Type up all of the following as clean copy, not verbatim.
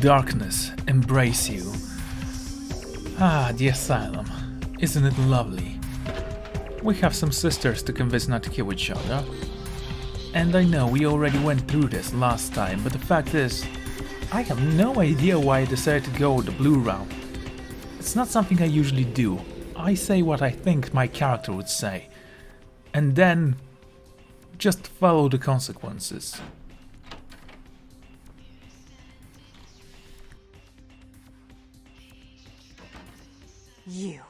darkness embrace you. Ah, the asylum. Isn't it lovely? We have some sisters to convince not to kill each other. And I know we already went through this last time, but the fact is, I have no idea why I decided to go the blue route. It's not something I usually do. I say what I think my character would say. And then just follow the consequences. You.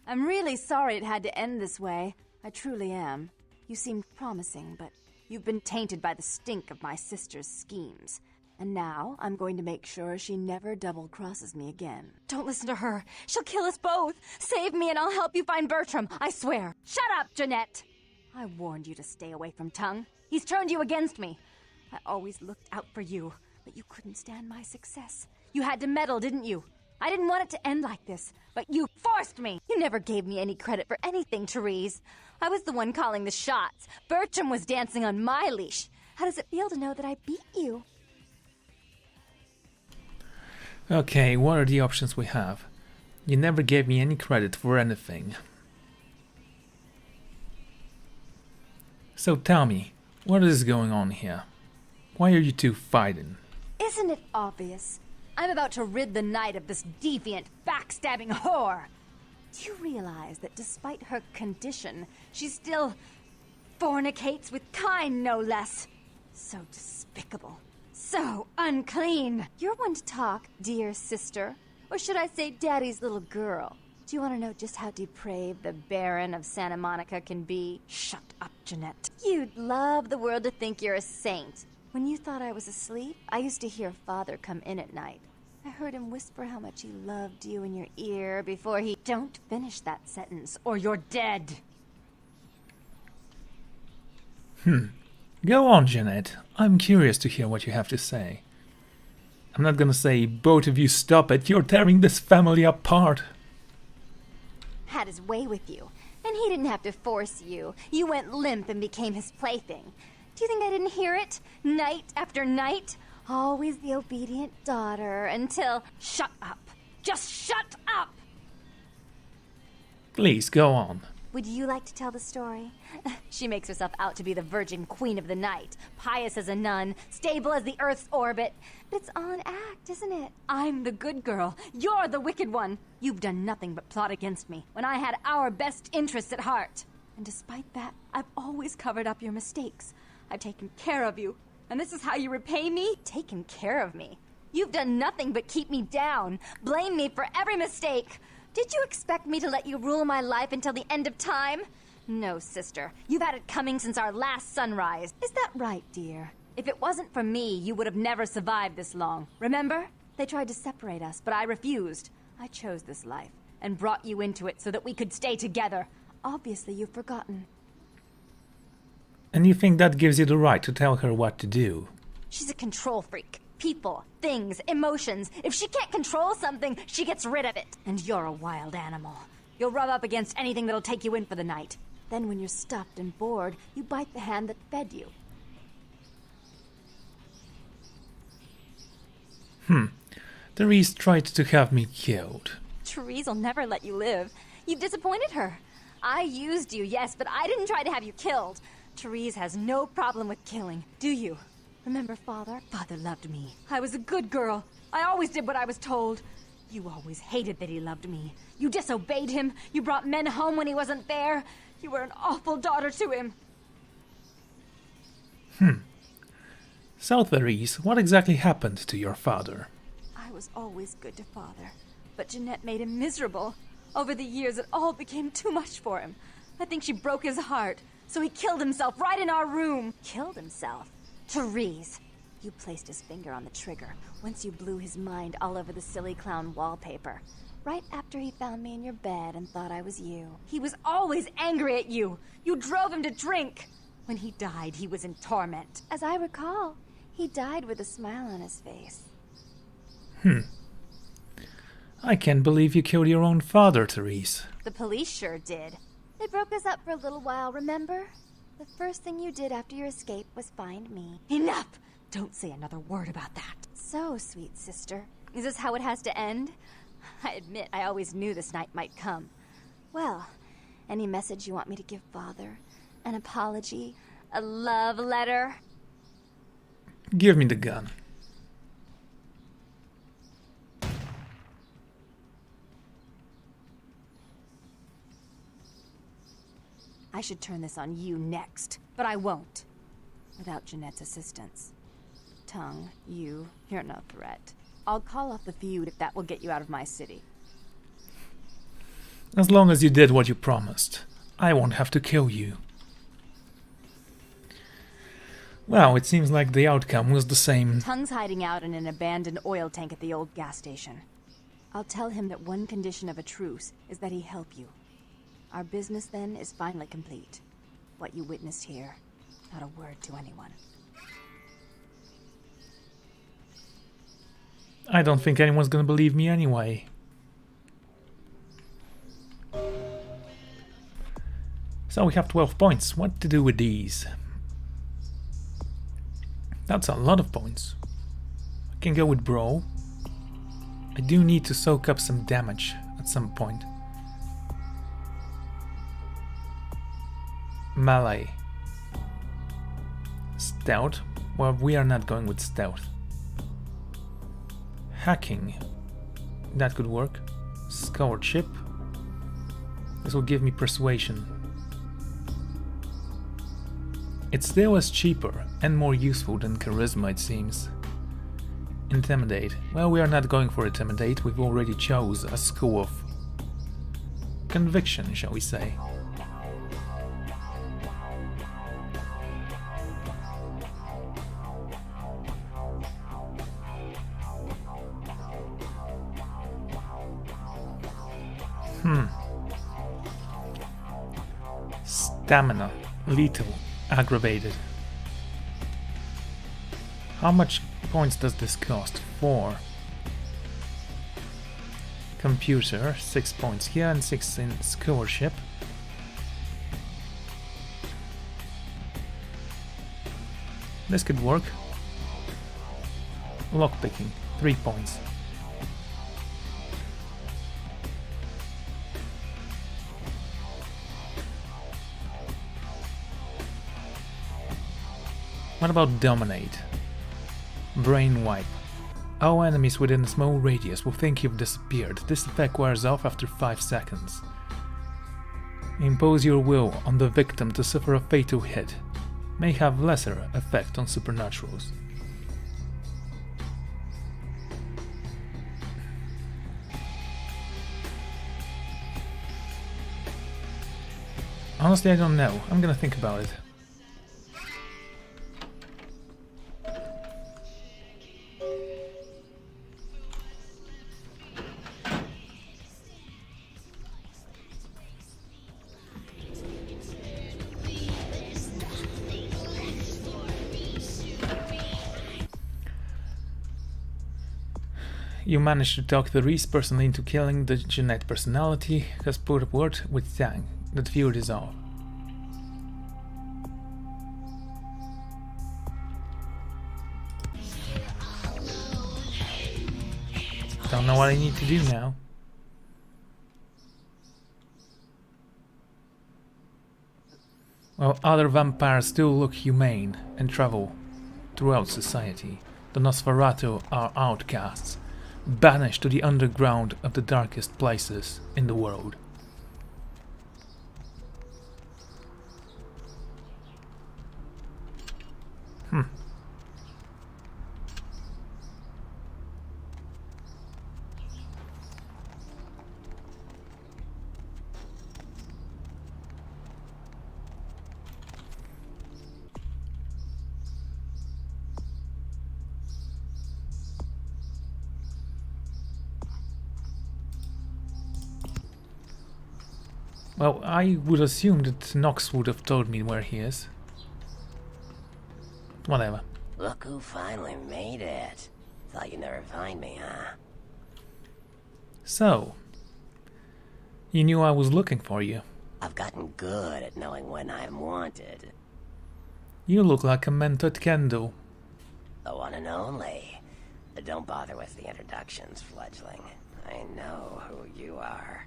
I'm really sorry it had to end this way. I truly am. You seemed promising, but you've been tainted by the stink of my sister's schemes. And now, I'm going to make sure she never double-crosses me again. Don't listen to her. She'll kill us both. Save me and I'll help you find Bertram, I swear. Shut up, Jeanette! I warned you to stay away from Tongue. He's turned you against me. I always looked out for you, but you couldn't stand my success. You had to meddle, didn't you? I didn't want it to end like this, but you forced me! You never gave me any credit for anything, Therese. I was the one calling the shots. Bertram was dancing on my leash. How does it feel to know that I beat you? Okay, what are the options we have? You never gave me any credit for anything. So tell me, what is going on here? Why are you two fighting? Isn't it obvious? I'm about to rid the night of this deviant, backstabbing whore. Do you realize that despite her condition, she still fornicates with kind, no less? So despicable. So unclean. You're one to talk, dear sister. Or should I say daddy's little girl? Do you want to know just how depraved the Baron of Santa Monica can be? Shut up, Jeanette. You'd love the world to think you're a saint. When you thought I was asleep, I used to hear Father come in at night. I heard him whisper how much he loved you in your ear before he... Don't finish that sentence, or you're dead. Go on, Jeanette. I'm curious to hear what you have to say. I'm not gonna say, both of you stop it, you're tearing this family apart. Had his way with you, and he didn't have to force you. You went limp and became his plaything. Do you think I didn't hear it? Night after night? Always the obedient daughter until... Shut up. Just shut up! Please, go on. Would you like to tell the story? She makes herself out to be the virgin queen of the night, pious as a nun, stable as the Earth's orbit. But it's all an act, isn't it? I'm the good girl. You're the wicked one. You've done nothing but plot against me when I had our best interests at heart. And despite that, I've always covered up your mistakes. I've taken care of you. And this is how you repay me? Taken care of me. You've done nothing but keep me down, blame me for every mistake. Did you expect me to let you rule my life until the end of time? No, sister. You've had it coming since our last sunrise. Is that right, dear? If it wasn't for me, you would have never survived this long. Remember? They tried to separate us, but I refused. I chose this life and brought you into it so that we could stay together. Obviously, you've forgotten. And you think that gives you the right to tell her what to do? She's a control freak. People, things, emotions. If she can't control something, she gets rid of it. And you're a wild animal. You'll rub up against anything that'll take you in for the night. Then when you're stuffed and bored, you bite the hand that fed you. Therese tried to have me killed. Therese will never let you live. You've disappointed her. I used you, yes, but I didn't try to have you killed. Therese has no problem with killing, do you? Remember Father? Father loved me. I was a good girl. I always did what I was told. You always hated that he loved me. You disobeyed him. You brought men home when he wasn't there. You were an awful daughter to him. So, Therese, what exactly happened to your father? I was always good to Father, but Jeanette made him miserable. Over the years, it all became too much for him. I think she broke his heart, so he killed himself right in our room. Killed himself? Therese, you placed his finger on the trigger once you blew his mind all over the silly clown wallpaper. Right after he found me in your bed and thought I was you. He was always angry at you. You drove him to drink. When he died, he was in torment. As I recall, he died with a smile on his face. I can't believe you killed your own father, Therese. The police sure did. They broke us up for a little while, remember? The first thing you did after your escape was find me. Enough! Don't say another word about that. So, sweet sister, is this how it has to end? I admit I always knew this night might come. Well, any message you want me to give Father? An apology? A love letter? Give me the gun. I should turn this on you next, but I won't. Without Jeanette's assistance. Tongue, you're no threat. I'll call off the feud if that will get you out of my city. As long as you did what you promised, I won't have to kill you. Well, it seems like the outcome was the same. Tongue's hiding out in an abandoned oil tank at the old gas station. I'll tell him that one condition of a truce is that he help you. Our business then is finally complete. What you witnessed here, not a word to anyone. I don't think anyone's gonna believe me anyway. So we have 12 points. What to do with these? That's a lot of points. I can go with Brawl. I do need to soak up some damage at some point. Melee. Stealth. Well, we are not going with stealth. Hacking. That could work. Scholarship. This will give me persuasion. It still is cheaper and more useful than charisma, it seems. Intimidate. Well, we are not going for intimidate. We've already chose a school of conviction, shall we say. Stamina. Lethal. Aggravated. How much points does this cost? 4. Computer. 6 points here and 6 in scholarship. This could work. Lockpicking. 3 points. What about Dominate? Brain Wipe. All enemies within a small radius will think you've disappeared. This effect wears off after 5 seconds. Impose your will on the victim to suffer a fatal hit. May have lesser effect on supernaturals. Honestly, I don't know. I'm gonna think about it. You managed to talk the Reese personally into killing the Jeanette personality, has put a word with Tang. That feud is off. Don't know what I need to do now. Well, other vampires still look humane and travel throughout society. The Nosferatu are outcasts, banished to the underground of the darkest places in the world. Well, I would assume that Nox would have told me where he is. Whatever. Look who finally made it. Thought you'd never find me, huh? So, you knew I was looking for you. I've gotten good at knowing when I'm wanted. You look like a mentored candle. The one and only. But don't bother with the introductions, fledgling. I know who you are.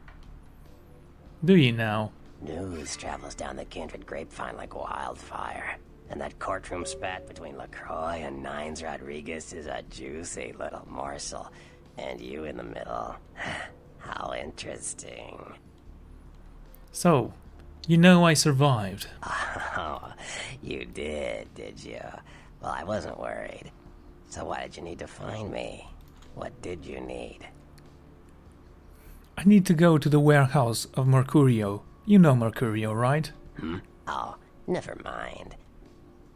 Do you now? News travels down the kindred grapevine like wildfire. And that courtroom spat between LaCroix and Nines Rodriguez is a juicy little morsel. And you in the middle. How interesting. So, you know I survived. Oh, you did you? Well, I wasn't worried. So why did you need to find me? What did you need? I need to go to the warehouse of Mercurio. You know Mercurio, right? Oh, never mind.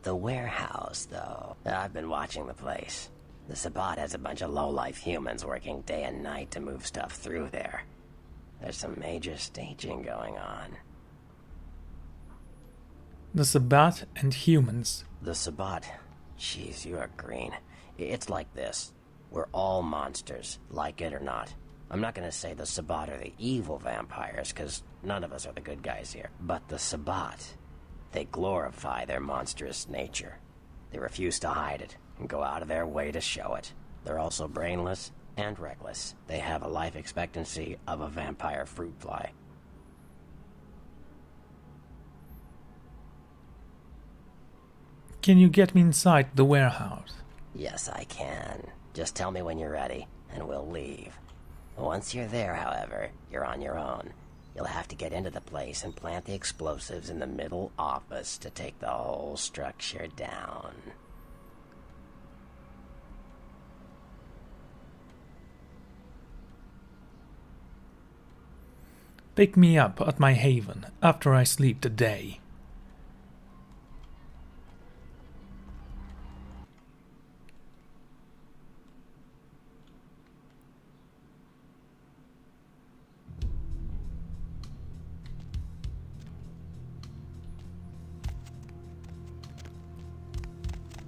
The warehouse, though. I've been watching the place. The Sabbat has a bunch of low-life humans working day and night to move stuff through there. There's some major staging going on. The Sabbat and humans. The Sabbat. Jeez, you are green. It's like this. We're all monsters, like it or not. I'm not gonna say the Sabbat are the evil vampires, because none of us are the good guys here. But the Sabbat, they glorify their monstrous nature. They refuse to hide it, and go out of their way to show it. They're also brainless and reckless. They have a life expectancy of a vampire fruit fly. Can you get me inside the warehouse? Yes, I can. Just tell me when you're ready, and we'll leave. Once you're there, however, you're on your own. You'll have to get into the place and plant the explosives in the middle office to take the whole structure down. Pick me up at my haven after I sleep today.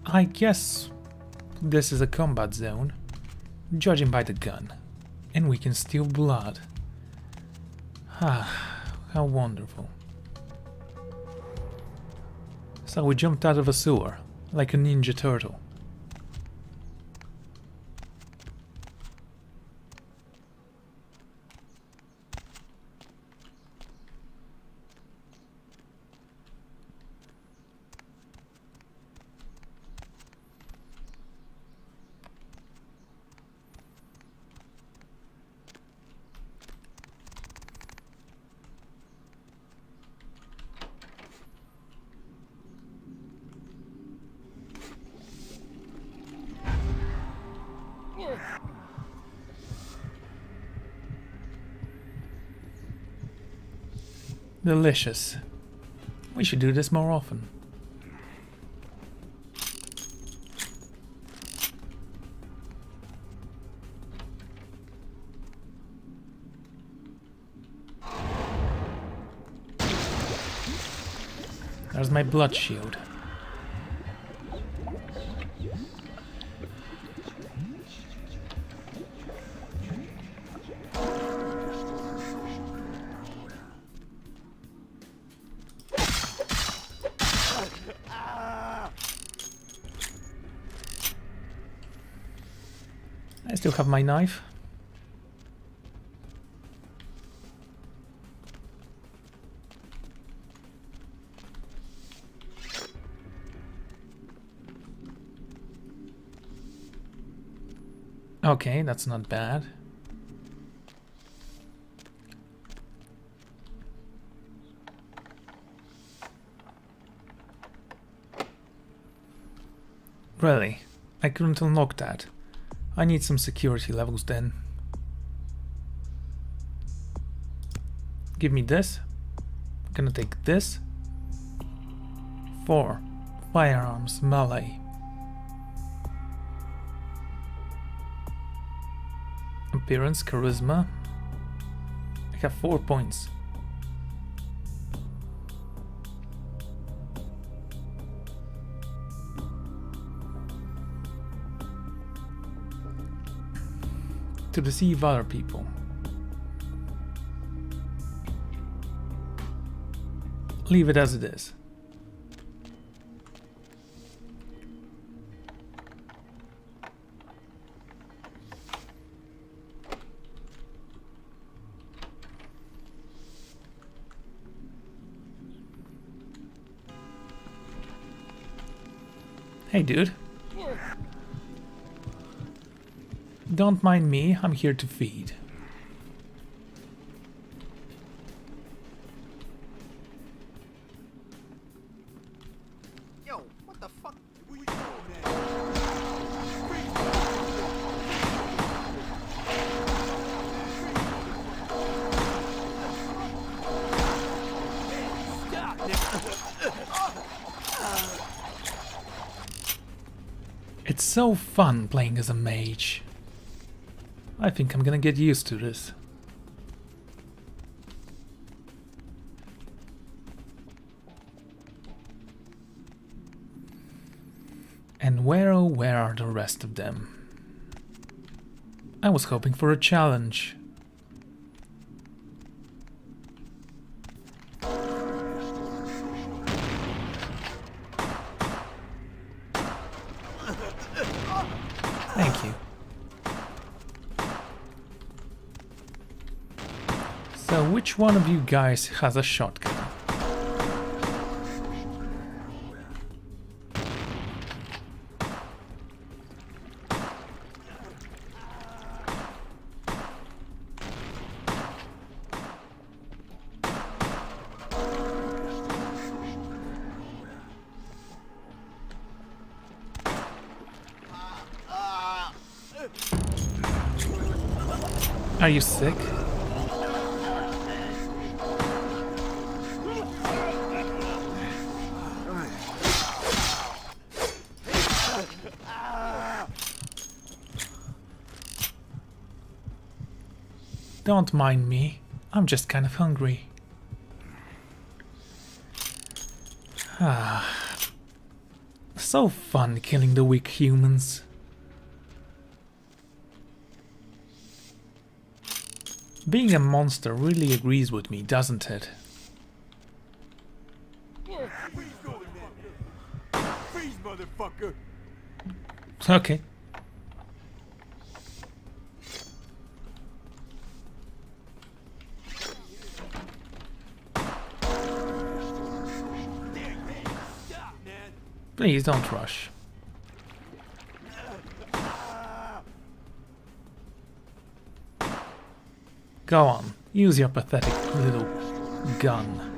I guess this is a combat zone, judging by the gun, and we can steal blood. Ah, how wonderful. So we jumped out of a sewer, like a ninja turtle. Delicious. We should do this more often. There's my blood shield. I still have my knife. Okay, that's not bad. Really? I couldn't unlock that. I need some security levels then. Give me this. I'm gonna take this. 4. Firearms, melee. Appearance, charisma. I have 4 points. To deceive other people. Leave it as it is. Hey, dude. Don't mind me, I'm here to feed. Yo, what the fuck? Where you It's so fun playing as a mage. I think I'm gonna get used to this. And where, oh where are the rest of them? I was hoping for a challenge. Thank you. So, which one of you guys has a shotgun? Are you sick? Don't mind me, I'm just kind of hungry. So fun killing the weak humans. Being a monster really agrees with me, doesn't it? Freeze, man. Freeze, motherfucker. Okay. Please don't rush. Go on, use your pathetic little gun.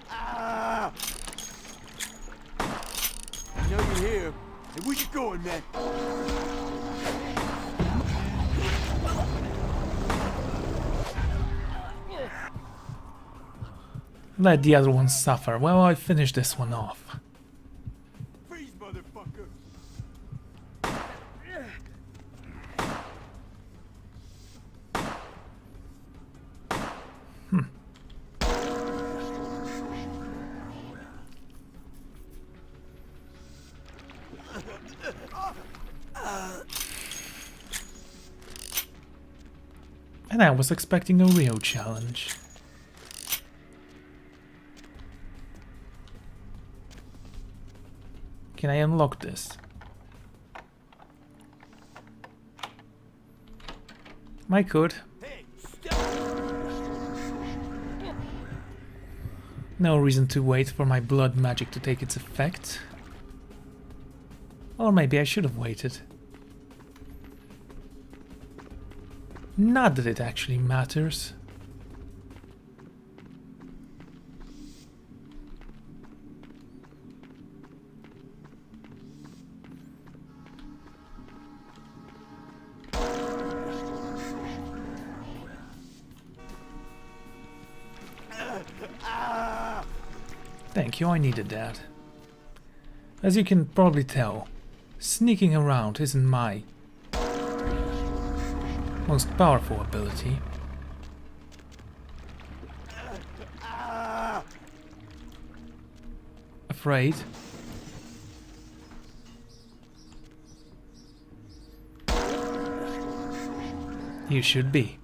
I know you're here. Hey, where you going, man? Let the other one suffer while I finish this one off. Freeze, motherfucker. And I was expecting a real challenge. Can I unlock this? I could. Hey, stop. No reason to wait for my blood magic to take its effect. Or maybe I should have waited. Not that it actually matters. Thank you, I needed that. As you can probably tell, sneaking around isn't my most powerful ability. Afraid? You should be.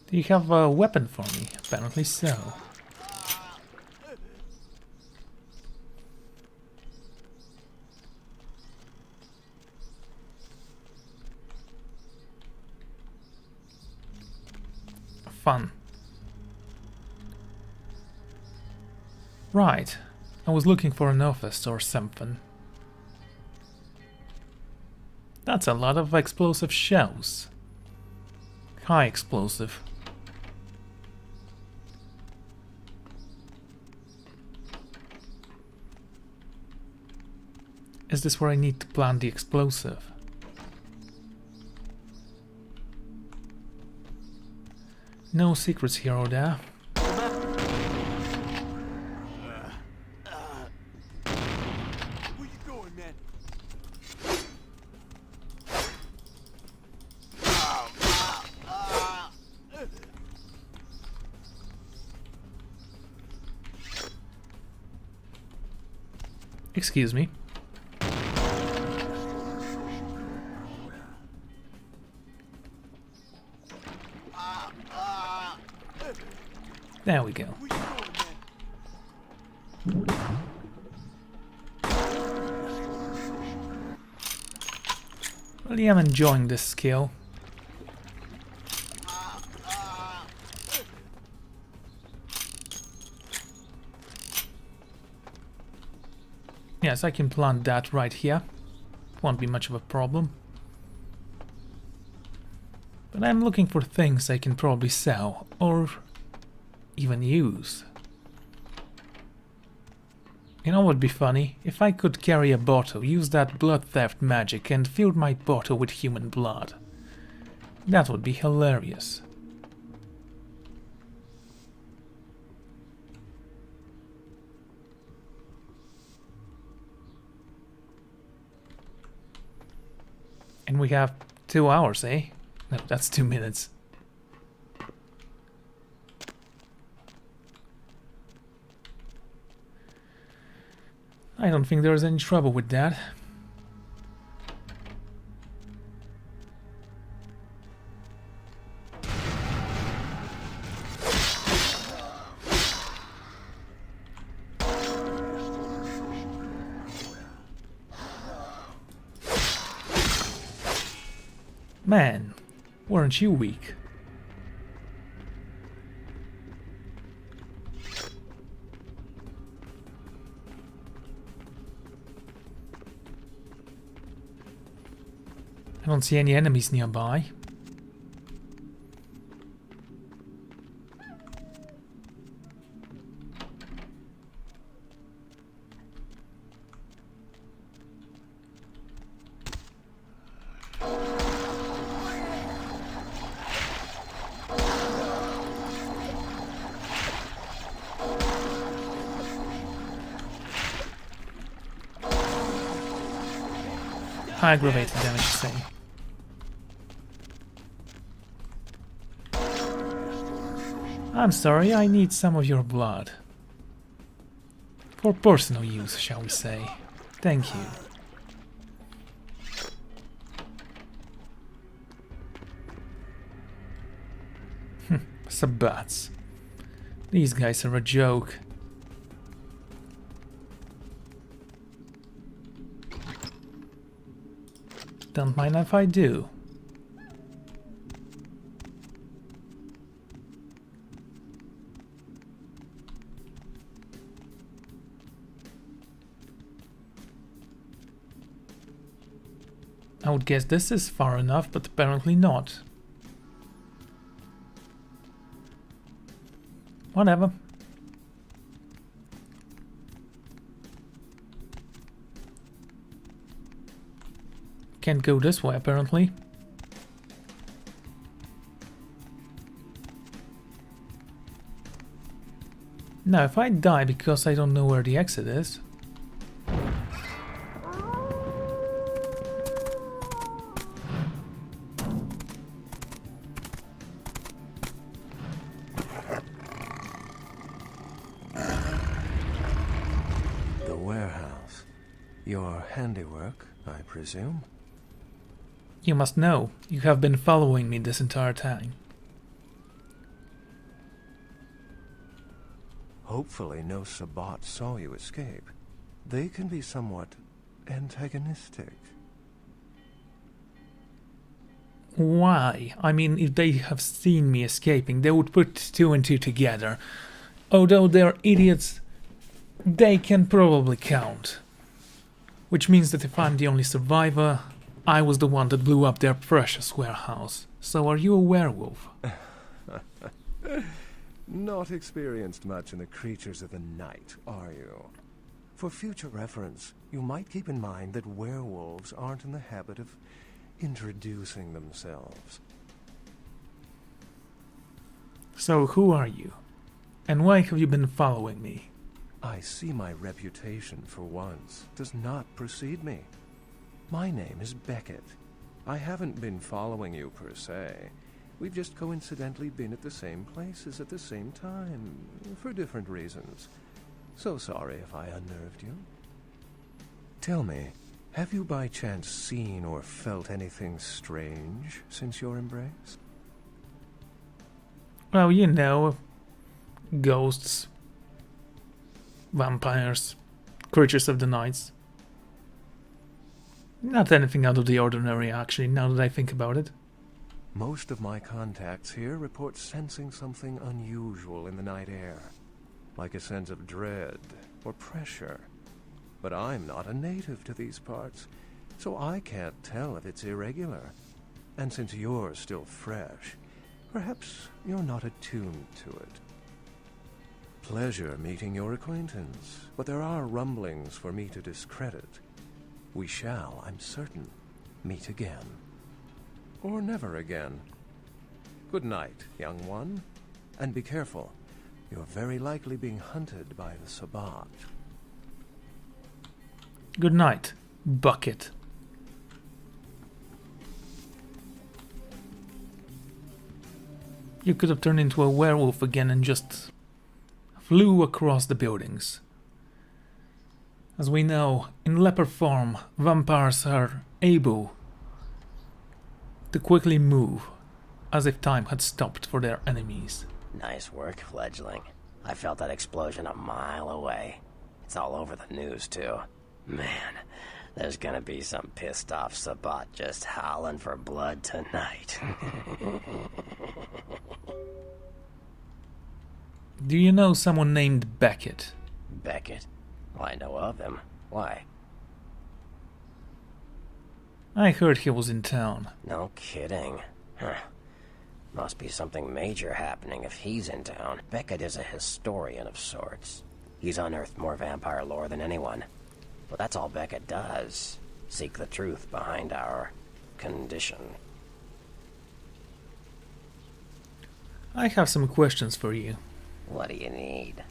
Do you have a weapon for me? Apparently so. Fun. Right. I was looking for an office or something. That's a lot of explosive shells. High explosive. Is this where I need to plant the explosive? No secrets here or there. Where you going, man? Excuse me. There we go. Where you going, man? Really am enjoying this skill. Yes, I can plant that right here. Won't be much of a problem. But I'm looking for things I can probably sell, or even use. You know what would be funny? If I could carry a bottle, use that blood theft magic and fill my bottle with human blood. That would be hilarious. And we have 2 hours, eh? No, that's 2 minutes. I don't think there's any trouble with that. Man, weren't you weak? I don't see any enemies nearby. Aggravated damage, you say. I'm sorry, I need some of your blood. For personal use, shall we say. Thank you. Sabats. These guys are a joke. Don't mind if I do. I would guess this is far enough, but apparently not. Whatever. Can't go this way, apparently. Now, if I die because I don't know where the exit is... The warehouse. Your handiwork, I presume? You must know, you have been following me this entire time. Hopefully no Sabbat saw you escape. They can be somewhat antagonistic. Why? I mean, if they have seen me escaping, they would put 2 and 2 together. Although they're idiots, They can probably count. Which means that if I'm the only survivor, I was the one that blew up their precious warehouse. So are you a werewolf? Not experienced much in the creatures of the night, are you? For future reference, you might keep in mind that werewolves aren't in the habit of introducing themselves. So who are you? And why have you been following me? I see my reputation, for once, does not precede me. My name is Beckett. I haven't been following you per se. We've just coincidentally been at the same places at the same time, for different reasons. So sorry if I unnerved you. Tell me, have you by chance seen or felt anything strange since your embrace? Well, you know, ghosts, vampires, creatures of the night. Not anything out of the ordinary, actually, now that I think about it. Most of my contacts here report sensing something unusual in the night air, like a sense of dread or pressure. But I'm not a native to these parts, so I can't tell if it's irregular. And since you're still fresh, perhaps you're not attuned to it. Pleasure meeting your acquaintance, but there are rumblings for me to discredit. We shall, I'm certain, meet again. Or never again. Good night, young one. And be careful. You're very likely being hunted by the Sabbat. Good night, Bucket. You could have turned into a werewolf again and just flew across the buildings. As we know, in leopard form, vampires are able to quickly move, as if time had stopped for their enemies. Nice work, fledgling. I felt that explosion a mile away. It's all over the news, too. Man, there's gonna be some pissed off Sabbat just howling for blood tonight. Do you know someone named Beckett? Beckett? Well, I know of him. Why? I heard he was in town. No kidding. Huh. Must be something major happening if he's in town. Beckett is a historian of sorts. He's unearthed more vampire lore than anyone. Well, that's all Beckett does. Seek the truth behind our condition. I have some questions for you. What do you need?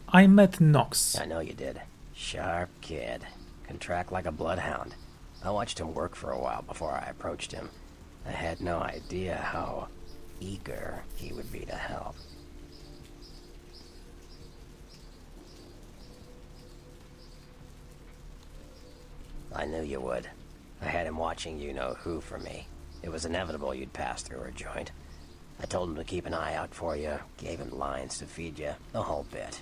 I met Nox. I know you did. Sharp kid. Can track like a bloodhound. I watched him work for a while before I approached him. I had no idea how eager he would be to help. I knew you would. I had him watching you-know-who for me. It was inevitable you'd pass through her joint. I told him to keep an eye out for you, gave him lines to feed you, the whole bit.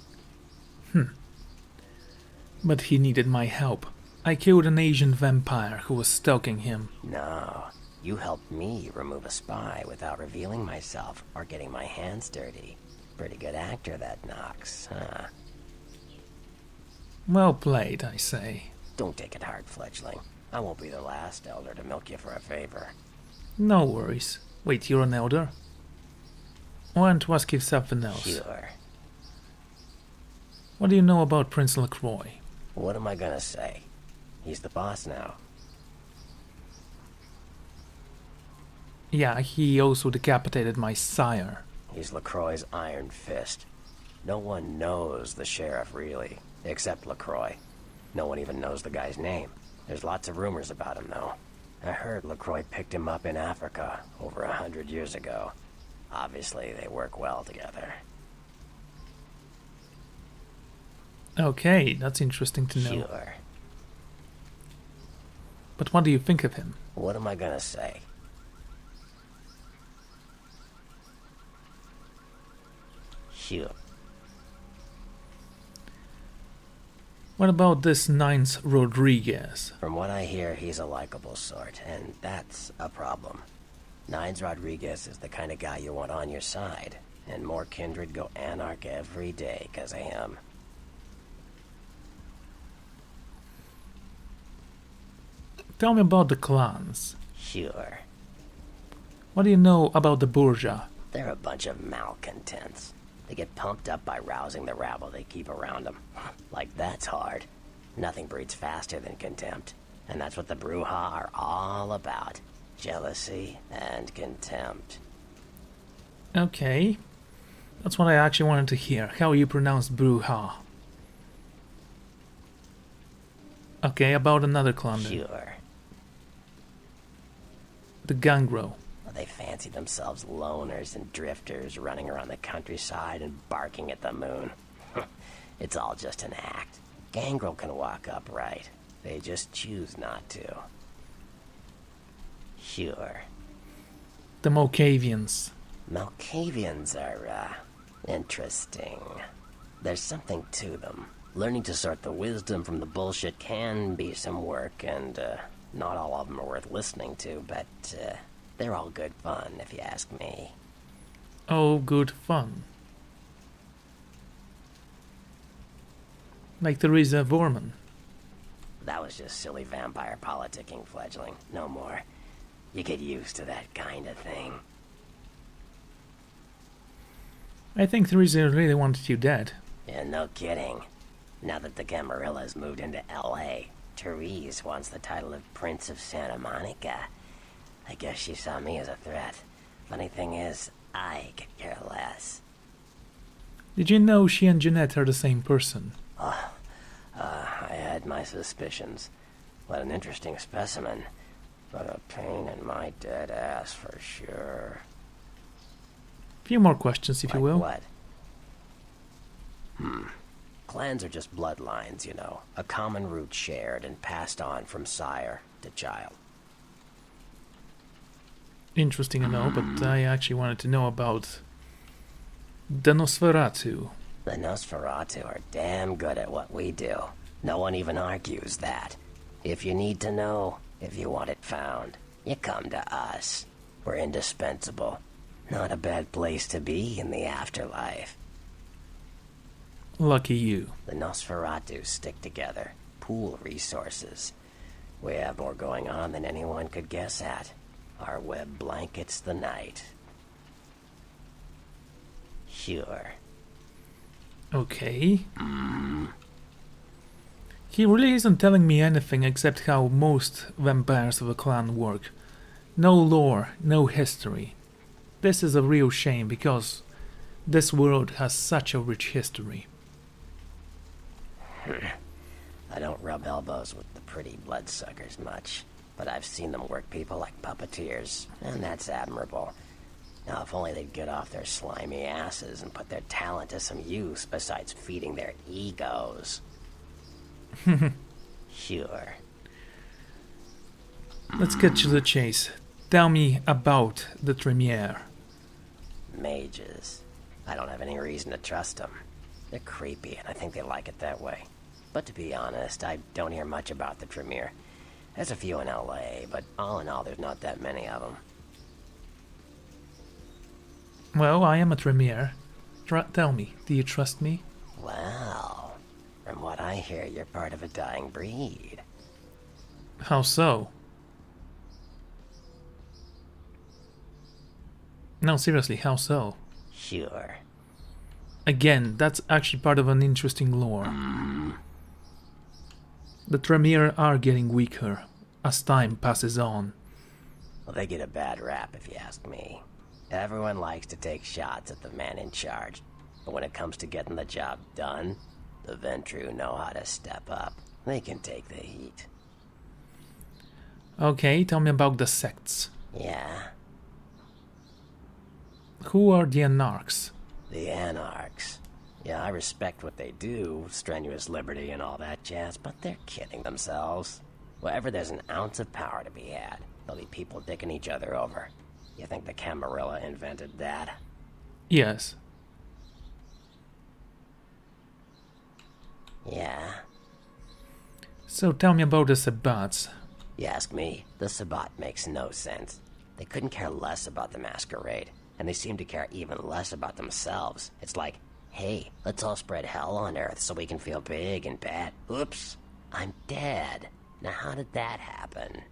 But he needed my help. I killed an Asian vampire who was stalking him. No, you helped me remove a spy without revealing myself or getting my hands dirty. Pretty good actor, that Nox, huh? Well played, I say. Don't take it hard, fledgling. I won't be the last elder to milk you for a favor. No worries. Wait, you're an elder? I want to ask you something else. Sure. What do you know about Prince LaCroix? What am I gonna say? He's the boss now. Yeah, he also decapitated my sire. He's LaCroix's iron fist. No one knows the sheriff, really, except LaCroix. No one even knows the guy's name. There's lots of rumors about him, though. I heard LaCroix picked him up in Africa over 100 years ago. Obviously, they work well together. Okay, that's interesting to know. Sure. But what do you think of him? What am I gonna say? Sure. What about this Nines Rodriguez? From what I hear, he's a likable sort, and that's a problem. Nines Rodriguez is the kind of guy you want on your side, and more kindred go anarch every day 'cause of him. Tell me about the clans. Sure. What do you know about the Bourgeois? They're a bunch of malcontents. They get pumped up by rousing the rabble they keep around them. Like, that's hard. Nothing breeds faster than contempt. And that's what the Bruja are all about. Jealousy and contempt. Okay. That's what I actually wanted to hear. How you pronounce Bruja. Okay, about another clan then. Sure. The Gangrel. Well, they fancy themselves loners and drifters running around the countryside and barking at the moon. It's all just an act. Gangrel can walk upright. They just choose not to. Sure. The Malkavians. Malkavians are, interesting. There's something to them. Learning to sort the wisdom from the bullshit can be some work, and, not all of them are worth listening to, but, they're all good fun, if you ask me. Oh, good fun. Like Theresa Vorman. That was just silly vampire politicking, fledgling. No more. You get used to that kind of thing. I think Theresa really wanted you dead. Yeah, no kidding. Now that the Camarillas moved into L.A., Therese wants the title of Prince of Santa Monica. I guess she saw me as a threat. Funny thing is, I could care less. Did you know she and Jeanette are the same person? I had my suspicions. What an interesting specimen. But a pain in my dead ass for sure. Few more questions, if you will. What? Clans are just bloodlines, you know. A common root shared and passed on from sire to child. Interesting to know, but I actually wanted to know about the Nosferatu. The Nosferatu are damn good at what we do. No one even argues that. If you need to know, if you want it found, you come to us. We're indispensable. Not a bad place to be in the afterlife. Lucky you. The Nosferatu stick together, pool resources. We have more going on than anyone could guess at. Our web blankets the night. Sure. Okay. He really isn't telling me anything except how most vampires of a clan work. No lore, no history. This is a real shame because this world has such a rich history. I don't rub elbows with the pretty bloodsuckers much, but I've seen them work people like puppeteers, and that's admirable. Now, if only they'd get off their slimy asses and put their talent to some use besides feeding their egos. Sure. Let's get to the chase. Tell me about the Tremere. Mages. I don't have any reason to trust them. They're creepy, and I think they like it that way. But to be honest, I don't hear much about the Tremere. There's a few in L.A., but all in all, there's not that many of them. Well, I am a Tremere. Tell me, do you trust me? Well, from what I hear, you're part of a dying breed. How so? No, seriously, how so? Sure. Again, that's actually part of an interesting lore. The Tremere are getting weaker as time passes on. Well, they get a bad rap if you ask me. Everyone likes to take shots at the man in charge, but when it comes to getting the job done, the Ventru know how to step up. They can take the heat. Okay, tell me about the sects. Yeah, Who are the Anarchs? the Anarchs. Yeah, I respect what they do, strenuous liberty and all that jazz, but they're kidding themselves. Wherever there's an ounce of power to be had, there'll be people dicking each other over. You think the Camarilla invented that? Yes. Yeah. So tell me about the Sabbats. You ask me, the Sabbat makes no sense. They couldn't care less about the Masquerade, and they seem to care even less about themselves. It's like, hey, let's all spread hell on Earth so we can feel big and bad. Oops, I'm dead. Now how did that happen?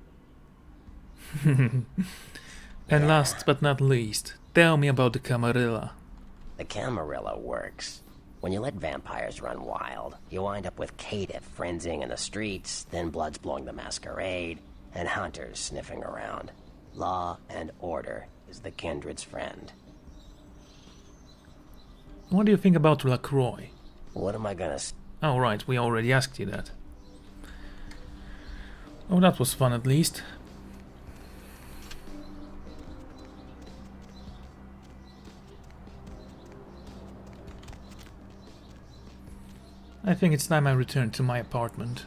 And last but not least, tell me about the Camarilla. The Camarilla works. When you let vampires run wild, you wind up with caitiff frenzying in the streets, then bloods blowing the Masquerade, and hunters sniffing around. Law and order is the kindred's friend. What do you think about LaCroix? What am I gonna Oh right, we already asked you that. Oh, that was fun at least. I think it's time I return to my apartment.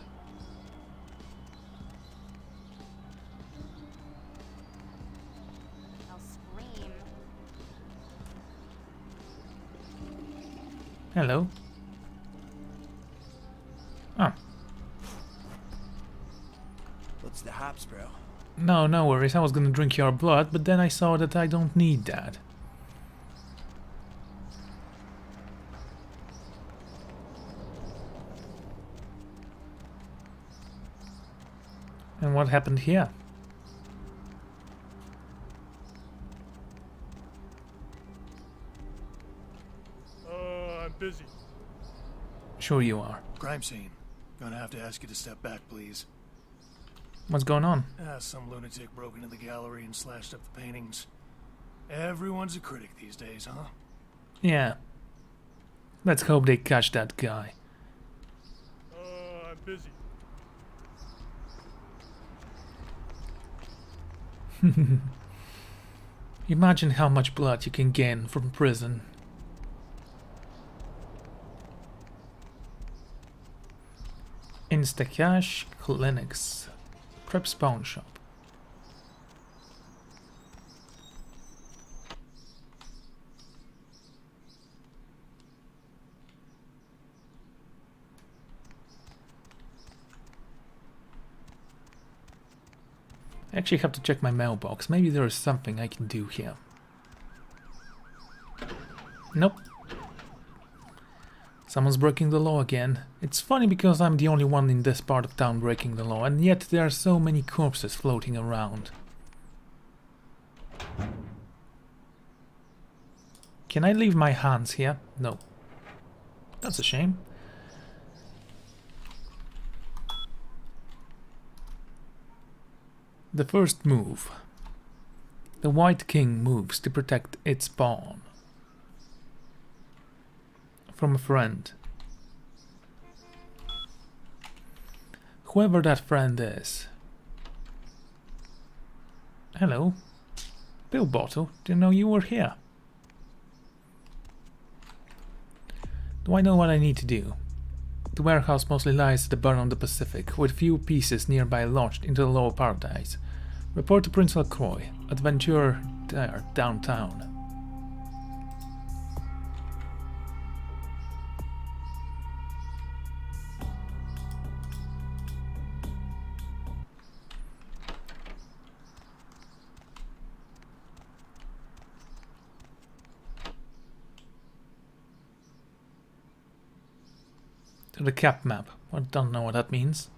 I'll scream. Hello. Ah, What's the hops, bro? no worries, I was gonna drink your blood, but then I saw that I don't need that. And what happened here? I'm busy. Sure you are. Crime scene. Gonna have to ask you to step back, please. What's going on? Some lunatic broke into the gallery and slashed up the paintings. Everyone's a critic these days, huh? Yeah. Let's hope they catch that guy. I'm busy. Imagine how much blood you can gain from prison. Instacash Clinics. Prep Spawn Shop. I actually have to check my mailbox. Maybe there is something I can do here. Nope. Someone's breaking the law again. It's funny because I'm the only one in this part of town breaking the law, and yet there are so many corpses floating around. Can I leave my hands here? No. That's a shame. The first move. The White King moves to protect its pawn. From a friend. Whoever that friend is. Hello. Pill bottle, didn't know you were here. Do I know what I need to do? The warehouse mostly lies at the bottom of the Pacific, with few pieces nearby lodged into the lower paradise. Report to Prince LaCroix, adventurer there, downtown. To the cap map. I don't know what that means.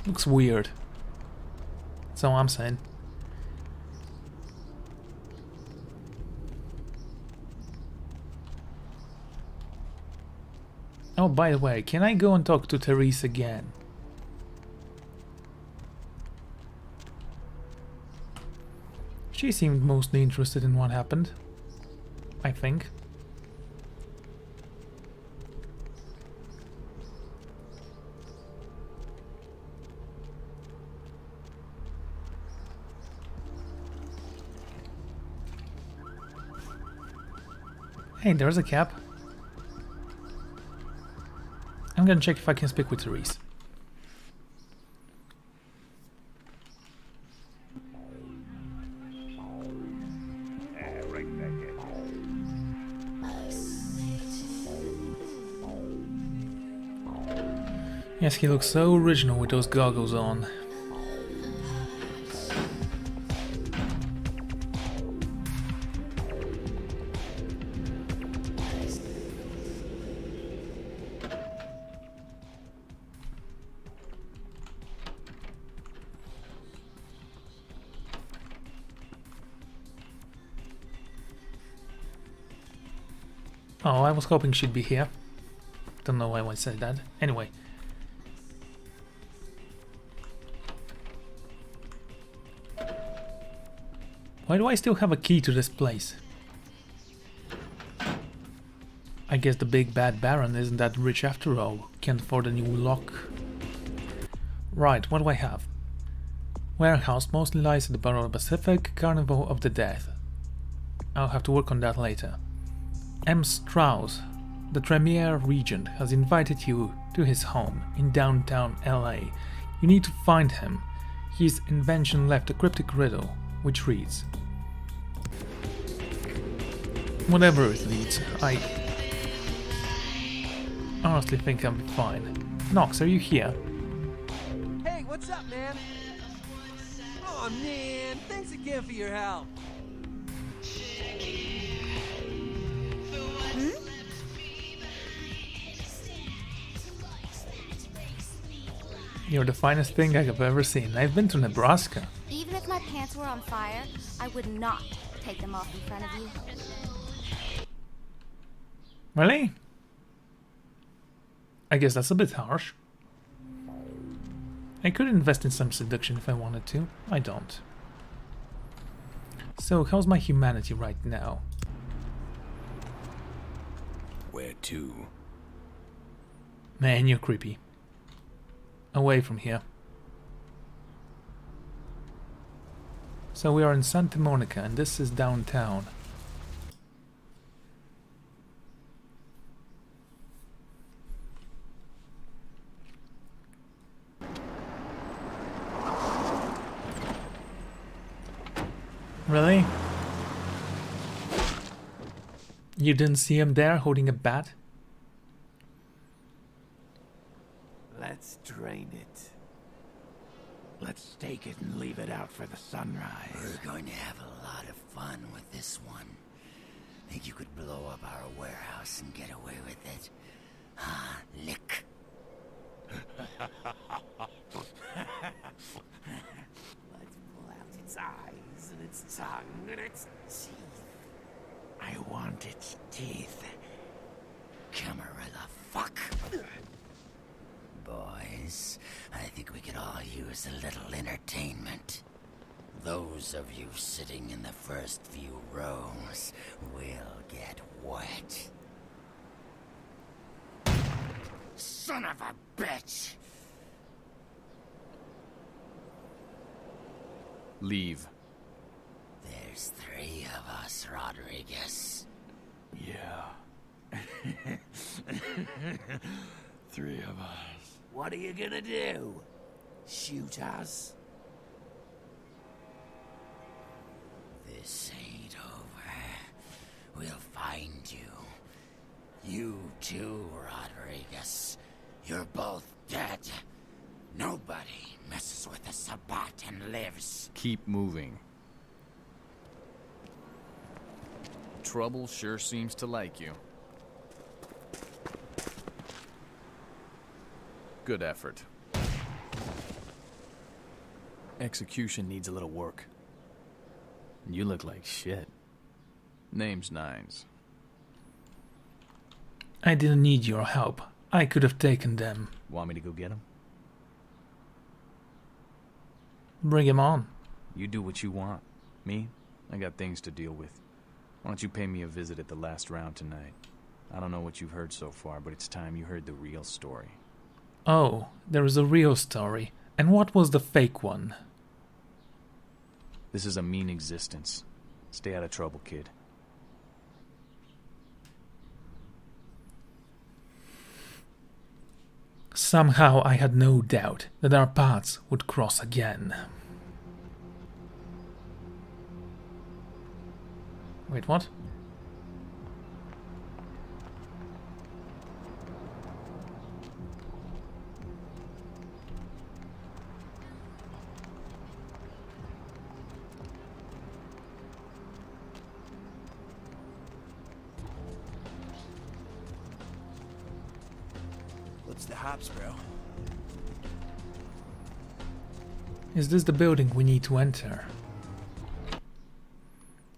Looks weird. That's all I'm saying. Oh, by the way, can I go and talk to Therese again? She seemed mostly interested in what happened. I think. Hey, there's a cap. I'm gonna check if I can speak with Therese. Yes, he looks so original with those goggles on. Oh, I was hoping she'd be here. Don't know why I said that. Anyway. Why do I still have a key to this place? I guess the big bad Baron isn't that rich after all. Can't afford a new lock. Right, what do I have? Warehouse mostly lies at the bottom of the Pacific, Carnival of the Death. I'll have to work on that later. M. Strauss, the Tremere regent, has invited you to his home in downtown LA. You need to find him. His invention left a cryptic riddle, which reads... Whatever it reads, I honestly think I'm fine. Nox, are you here? Hey, what's up, man? Oh man, thanks again for your help. You're the finest thing I have ever seen. I've been to Nebraska. Even if my pants were on fire, I would not take them off in front of you. Really? I guess that's a bit harsh. I could invest in some seduction if I wanted to. I don't. So, how's my humanity right now? Where to? Man, you're creepy. Away from here. So we are in Santa Monica and this is downtown. Really? You didn't see him there holding a bat? Let's drain it. Let's take it and leave it out for the sunrise. We're going to have a lot of fun with this one. Think you could blow up our warehouse and get away with it? Ah, lick. Let's pull out its eyes and its tongue and its teeth. I want its teeth. Camarilla fuck. Boys, I think we could all use a little entertainment. Those of you sitting in the first few rows will get wet. Son of a bitch! Leave. There's 3 of us, Rodriguez. Yeah. 3 of us. What are you gonna do? Shoot us? This ain't over. We'll find you. You too, Rodriguez. You're both dead. Nobody messes with a Sabbat and lives. Keep moving. Trouble sure seems to like you. Good effort. Execution needs a little work. You look like shit. Name's Nines. I didn't need your help. I could have taken them. Want me to go get him? Bring him on. You do what you want. Me? I got things to deal with. Why don't you pay me a visit at the last round tonight? I don't know what you've heard so far, but it's time you heard the real story. Oh, there is a real story. And what was the fake one? This is a mean existence. Stay out of trouble, kid. Somehow I had no doubt that our paths would cross again. Wait, what? What's the haps, bro? Is this the building we need to enter?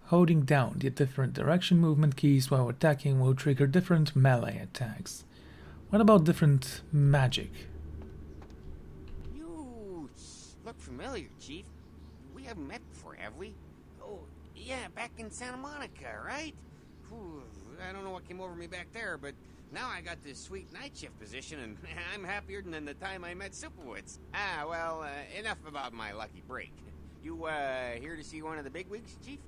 Holding down the different direction movement keys while attacking will trigger different melee attacks. What about different magic? You look familiar, Chief. We haven't met before, have we? Oh, yeah, back in Santa Monica, right? Whew, I don't know what came over me back there, but now I got this sweet night shift position, and I'm happier than the time I met Superwoods. Well, enough about my lucky break. You, here to see one of the bigwigs, Chief?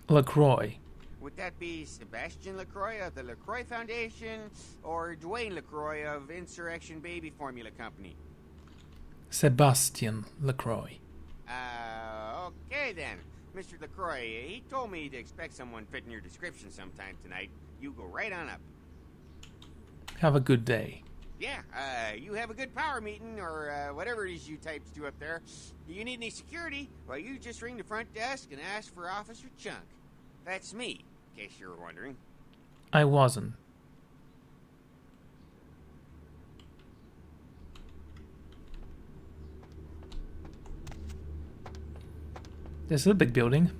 LaCroix. Would that be Sebastian LaCroix of the LaCroix Foundation, or Dwayne LaCroix of Insurrection Baby Formula Company? Sebastian LaCroix. Okay then. Mr. LaCroix, he told me to expect someone fitting your description sometime tonight. You go right on up. Have a good day. Yeah, you have a good power meeting, or whatever it is you types do up there. Do you need any security? Well, you just ring the front desk and ask for Officer Chunk. That's me, in case you were wondering. I wasn't. This is a big building.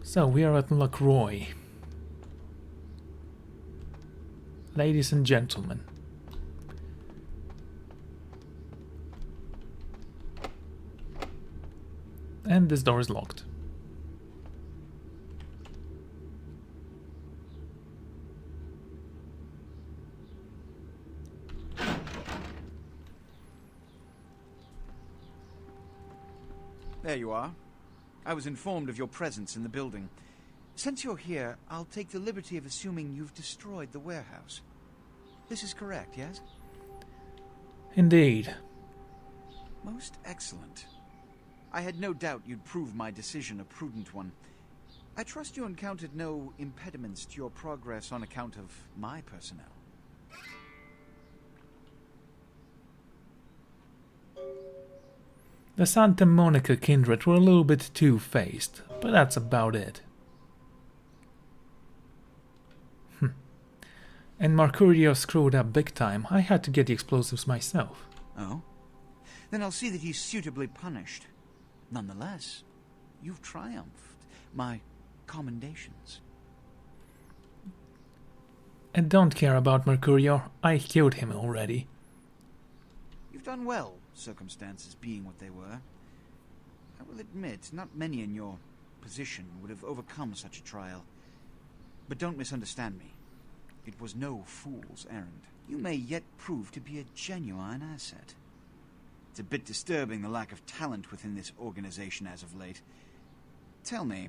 So we are at LaCroix. Ladies and gentlemen. And this door is locked. There you are. I was informed of your presence in the building. Since you're here, I'll take the liberty of assuming you've destroyed the warehouse. This is correct, yes? Indeed. Most excellent. I had no doubt you'd prove my decision a prudent one. I trust you encountered no impediments to your progress on account of my personnel. The Santa Monica kindred were a little bit two-faced, but that's about it. And Mercurio screwed up big time. I had to get the explosives myself. Oh? Then I'll see that he's suitably punished. Nonetheless, you've triumphed. My commendations. And don't care about Mercurio. I killed him already. You've done well, circumstances being what they were. I will admit, not many in your position would have overcome such a trial. But don't misunderstand me. It was no fool's errand. You may yet prove to be a genuine asset. It's a bit disturbing, the lack of talent within this organization as of late. Tell me,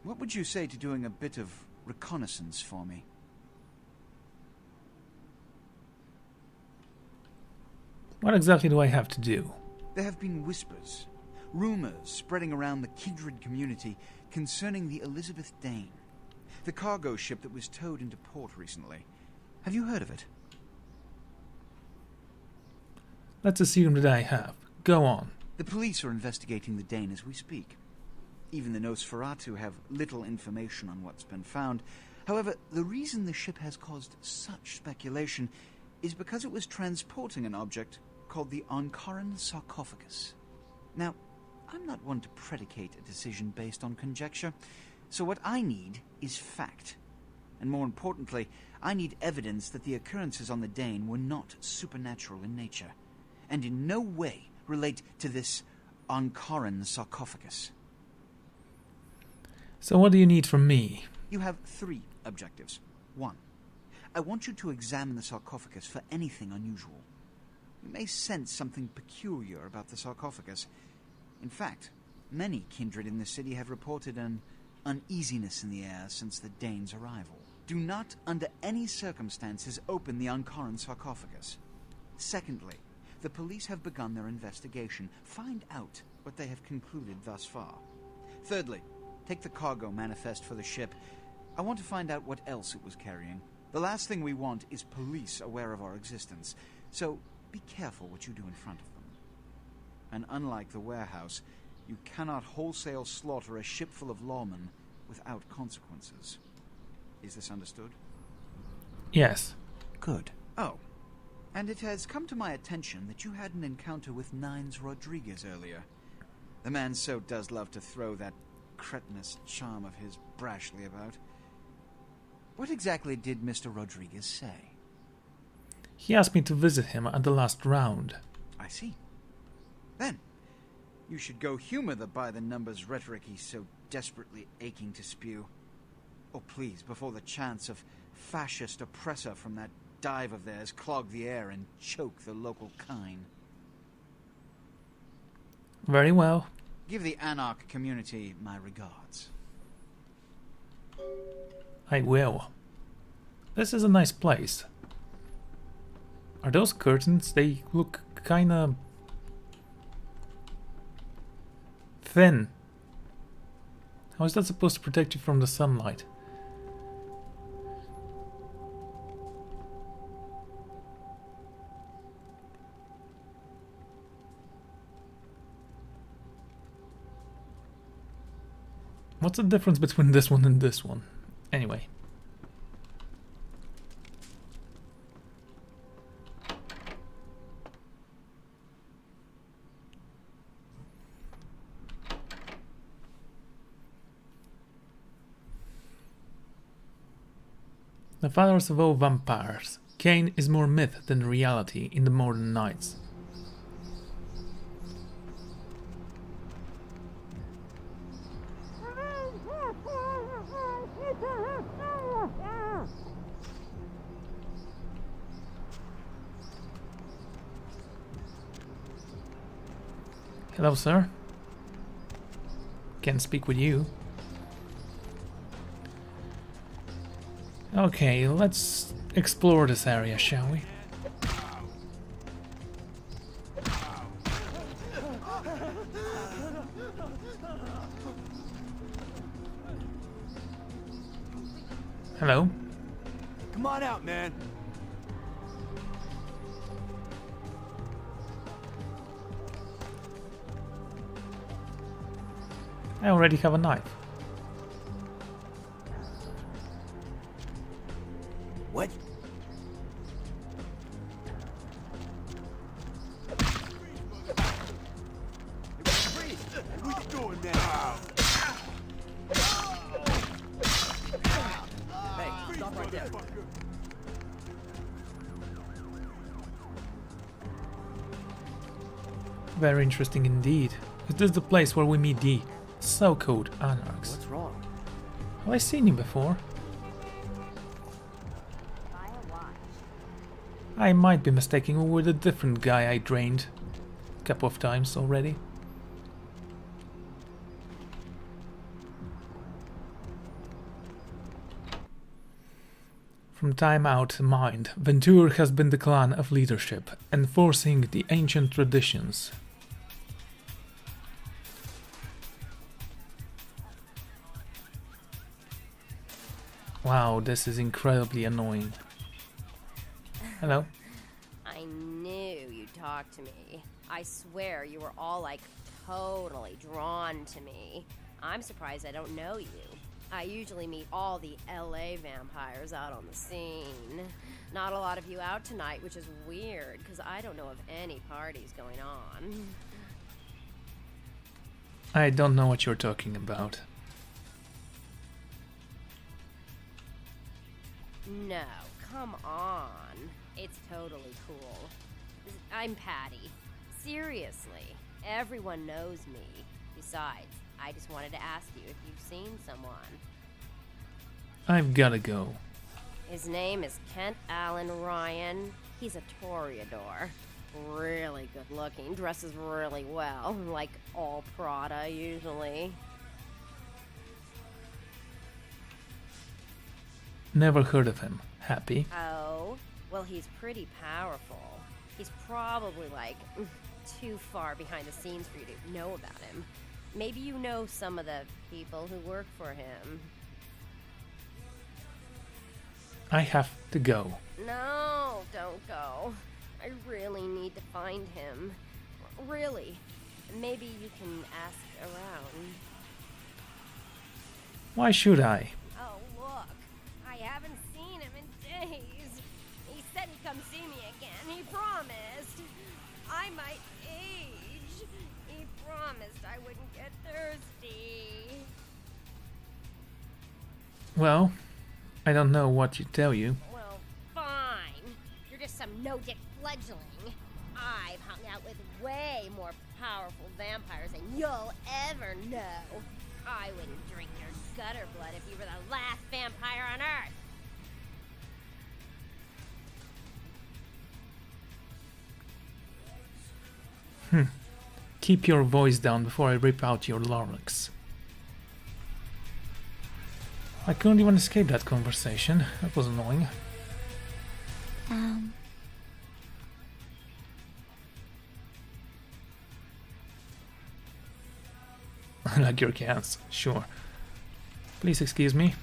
what would you say to doing a bit of reconnaissance for me? What exactly do I have to do? There have been whispers, rumors spreading around the kindred community concerning the Elizabeth Dane, the cargo ship that was towed into port recently. Have you heard of it? Let's assume that I have. Go on. The police are investigating the Dane as we speak. Even the Nosferatu have little information on what's been found. However, the reason the ship has caused such speculation is because it was transporting an object called the Ankaran sarcophagus. Now, I'm not one to predicate a decision based on conjecture, so what I need is fact. And more importantly, I need evidence that the occurrences on the Dane were not supernatural in nature, and in no way relate to this Ankaran sarcophagus. So what do you need from me? You have 3 objectives. 1. I want you to examine the sarcophagus for anything unusual. You may sense something peculiar about the sarcophagus. In fact, many kindred in the city have reported an uneasiness in the air since the Dane's arrival. Do not, under any circumstances, open the Ankaran sarcophagus. Secondly, the police have begun their investigation. Find out what they have concluded thus far. Thirdly, take the cargo manifest for the ship. I want to find out what else it was carrying. The last thing we want is police aware of our existence, so be careful what you do in front of them. And unlike the warehouse, you cannot wholesale slaughter a ship full of lawmen without consequences. Is this understood? Yes. Good. Oh, And it has come to my attention that you had an encounter with Nines Rodriguez earlier. The man so does love to throw that cretinous charm of his brashly about. What exactly did Mr. Rodriguez say? He asked me to visit him at the last round. I see. Then, you should go humor the by-the-numbers rhetoric he's so desperately aching to spew. Oh, please, before the chance of fascist oppressor from that dive of theirs clog the air and choke the local kine. Very well. Give the Anarch community my regards. I will. This is a nice place. Are those curtains? They look kinda thin. How is that supposed to protect you from the sunlight? What's the difference between this one and this one? Anyway. The fathers of all vampires. Cain is more myth than reality in the modern nights. Hello, sir. Can't speak with you. Okay, let's explore this area, shall we? Hello. Come on out, man. I already have a knife. What? What you doing, man? Hey, stop right there. Very interesting indeed. Is this the place where we meet the so-called Anarchs? What's wrong? Have I seen him before? I might be mistaking him with a different guy I drained a couple of times already. From time out to mind, Ventur has been the clan of leadership, enforcing the ancient traditions. Wow, this is incredibly annoying. Hello. I knew you'd talk to me. I swear you were all like totally drawn to me. I'm surprised I don't know you. I usually meet all the LA vampires out on the scene. Not a lot of you out tonight, which is weird because I don't know of any parties going on. I don't know what you're talking about. No, come on. It's totally cool. I'm Patty. Seriously, everyone knows me. Besides, I just wanted to ask you if you've seen someone. I've gotta go. His name is Kent Allen Ryan. He's a Toreador. Really good looking, dresses really well, like all Prada usually. Never heard of him. Happy? Oh, well, he's pretty powerful. He's probably like too far behind the scenes for you to know about him. Maybe you know some of the people who work for him. I have to go. No, don't go. I really need to find him. Really. Maybe you can ask around. Why should I? Oh, look. I haven't seen him in days. He said he'd come see me again. He Well, I don't know what to tell you. Well, fine. You're just some no-dick fledgling. I've hung out with way more powerful vampires than you'll ever know. I wouldn't drink your gutter blood if you were the last vampire on Earth. Keep your voice down before I rip out your larynx. I couldn't even escape that conversation. That was annoying. I like your cats, sure. Please excuse me.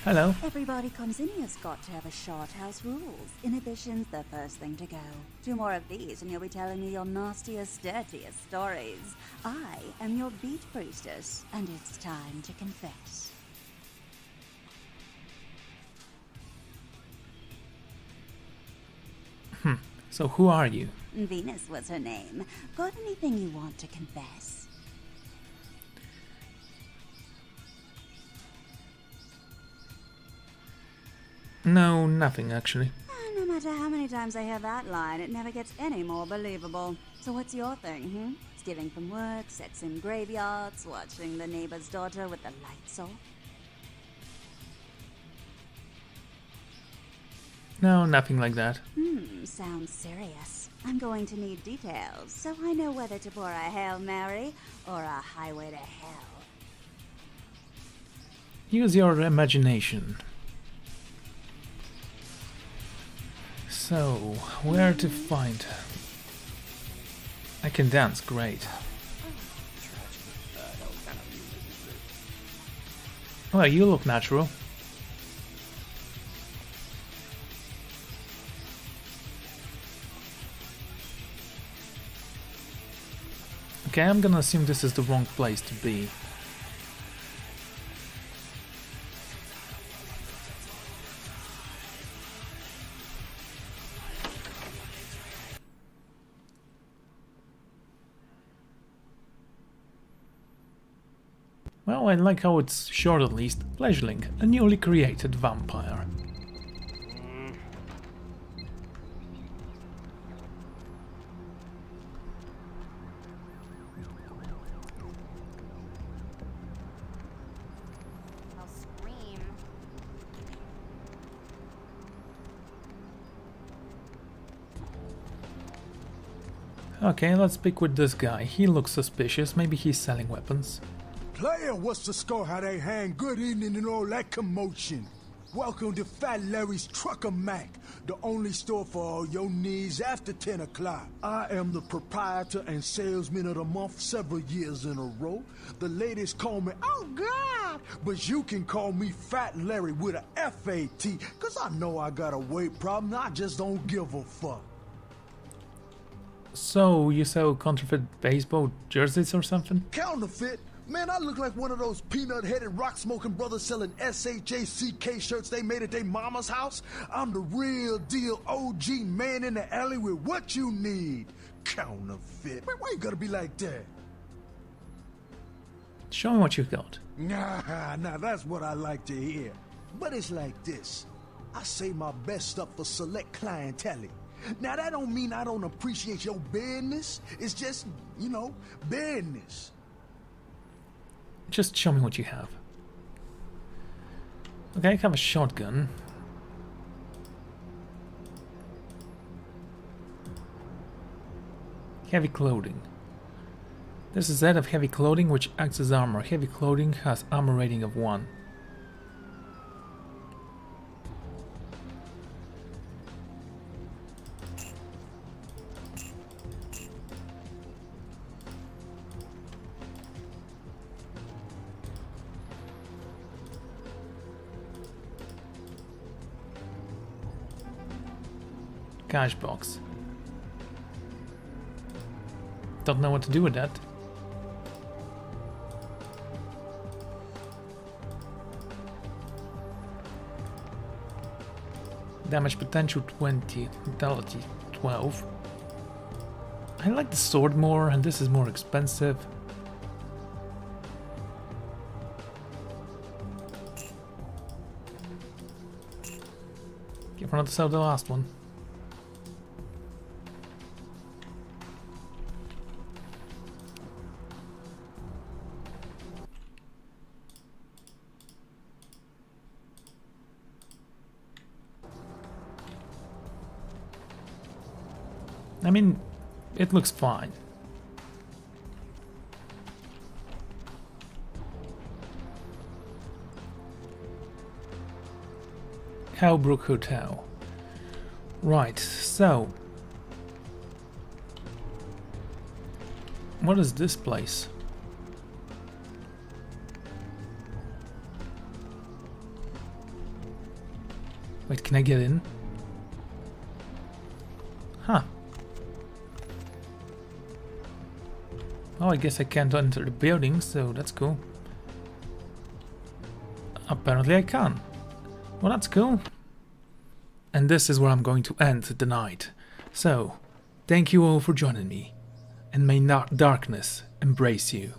Hello. Everybody comes in here's got to have a short house rules. Inhibition's the first thing to go. 2 more of these and you'll be telling me your nastiest, dirtiest stories. I am your beat priestess, and it's time to confess. So who are you? Venus was her name. Got anything you want to confess? No, nothing actually. No matter how many times I hear that line, it never gets any more believable. So what's your thing, Stealing from work, sex in graveyards, watching the neighbor's daughter with the lights off? No, nothing like that. Sounds serious. I'm going to need details, so I know whether to pour a Hail Mary or a highway to hell. Use your imagination. So, where to find her? I can dance, great. Well, you look natural. Okay, I'm gonna assume this is the wrong place to be. Well, I like how it's short at least. Fledgling, a newly created vampire. I'll scream. Okay, let's speak with this guy. He looks suspicious. Maybe he's selling weapons. Player, what's the score? How they hang? Good evening and all that commotion. Welcome to Fat Larry's Trucker Mac, the only store for all your needs after 10 o'clock. I am the proprietor and salesman of the month several years in a row. The ladies call me, oh God, but you can call me Fat Larry with a F-A-T, cause I know I got a weight problem, I just don't give a fuck. So, you sell counterfeit baseball jerseys or something? Counterfeit? Man, I look like one of those peanut-headed rock-smoking brothers selling S-H-A-C-K shirts they made at their mama's house. I'm the real deal OG man in the alley with what you need. Counterfeit. Man, why you gotta be like that? Show me what you got. Nah, that's what I like to hear. But it's like this. I save my best stuff for select clientele. Now, that don't mean I don't appreciate your business. It's just, you know, business. Just show me what you have. Okay, I have a shotgun. Heavy clothing. There's a set of heavy clothing which acts as armor. Heavy clothing has armor rating of 1. Cash box. Don't know what to do with that. Damage potential 20, vitality 12. I like the sword more, and this is more expensive. Careful not to sell the last one. I mean, it looks fine. Cowbrook Hotel. Right, so... what is this place? Wait, can I get in? Huh. Oh, I guess I can't enter the building, so that's cool. Apparently I can. Well, that's cool. And this is where I'm going to end the night. So, thank you all for joining me, and may not darkness embrace you.